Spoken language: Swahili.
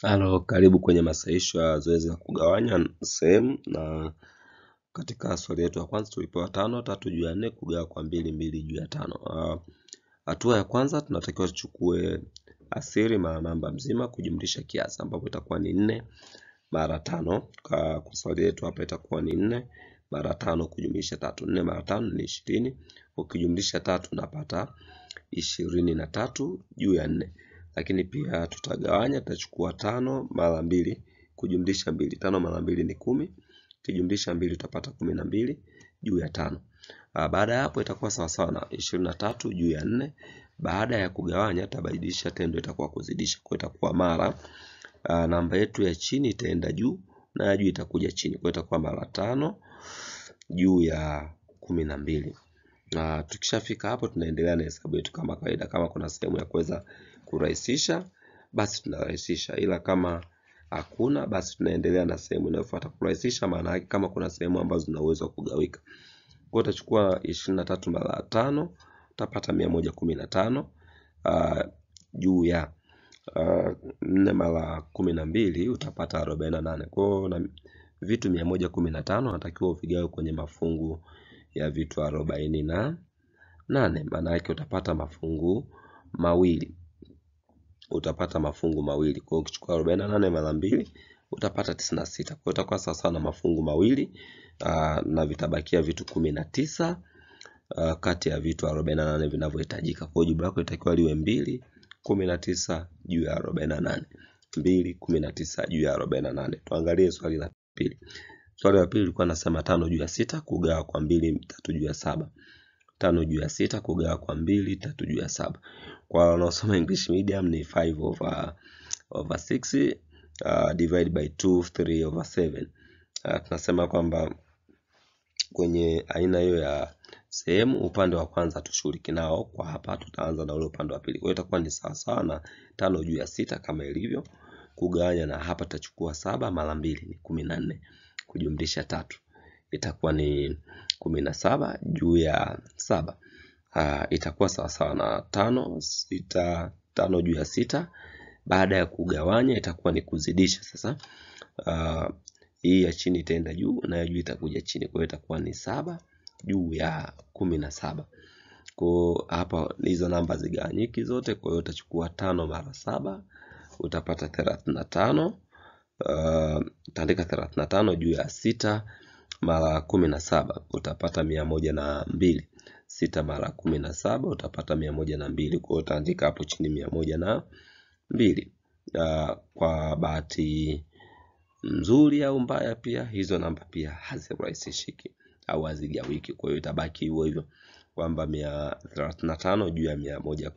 Halo, karibu kwenye masahisho ya zoezi la kugawanya sehemu. Na katika swali letu la kwanza tulipewa 5, 3 juu ya 4 kugawa kwa 2, 2 juu ya 5. Hatua ya kwanza tunatakiwa tuchukue asili mara namba mzima kujumlisha kiasi, ambapo itakuwa ni 4 mara 5. Kwa swali letu hapa itakuwa ni 4 mara 5 kujumlisha 3. 4 mara 5 ni 20. Ukijumlisha 3 unapata 23 juu ya 4. Lakini pia tutagawanya, tutachukua 5 mara 2 kujumlisha 2. 5 mara 2 ni 10. Ukijumlisha 2 utapata 12 juu ya 5. Baada ya hapo itakuwa sawa sawa na 23 juu ya 4. Baada ya kugawanya tabadilisha tendo, itakuwa kuzidisha. Kwa itakuwa mara namba yetu ya chini itaenda juu na ya juu itakuja chini. Kwa itakuwa mara 5 juu ya 12. Na tukishafika hapo tunaendelea na hesabu yetu kama kawaida. Kama kuna sehemu ya kuweza kurahisisha basi tunarahisisha, ila kama hakuna basi tunaendelea na sehemu inayofuata. Kurahisisha maana yake kama kuna sehemu ambazo zina uwezo wa kugawika. Kwa utachukua 23 mara 5 utapata 115 juu ya 4 mara 12 utapata 48. Kwa na vitu 115 natakiwa uvigawe kwenye mafungu ya vitu 48. Maana yake utapata mafungu mawili. Utapata mafungu mawili. Kwa ukichukua 48 mara 2 utapata 96. Kwa itakuwa sawa na mafungu mawili na vitabakia vitu 19 kati ya vitu 48 vinavyohitajika. Kwa jibu lako itakiwa liwe 2 19 juu ya 48. 2 19 juu ya 48. Tuangalie swali la pili. Swali la pili lilikuwa nasema 5 juu ya 6 kugawa kwa 2 3 juu ya 7. 5 juu ya 6 kugawa kwa 2 3 juu ya 7. Kwa wanaosoma English medium ni 5 over 6 divide by 2 3 over 7. Tunasema kwamba kwenye aina hiyo ya sehemu upande wa kwanza tushughuliki nao. Kwa hapa tutaanza na ule upande wa pili. Kwa hiyo itakuwa ni sawa sawa na 5 juu ya 6 kama ilivyo kugawanya, na hapa tutachukua 7 mara 2 ni 14 kujumlisha 3 itakuwa ni 17 juu ya 7. Itakuwa sawa sawa na 5 juu ya 6. Baada ya kugawanya itakuwa ni kuzidisha. Sasa hii ya chini itaenda juu na ya juu itakuja chini. Kwa hiyo itakuwa ni 7 juu ya 17. Kwa hapa hizo namba zigawanyiki zote. Kwa hiyo utachukua 5 mara 7 utapata 35. Utaandika 35 juu ya 6 mara 17 utapata 102. 6 mara 17 utapata 102. Kwa hiyo utaandika hapo chini 102. Kwa bahati nzuri au mbaya pia hizo namba pia hazirahisishiki au hazigawiki. Kwa hiyo itabaki hivyo hivyo kwamba 35 juu ya 100.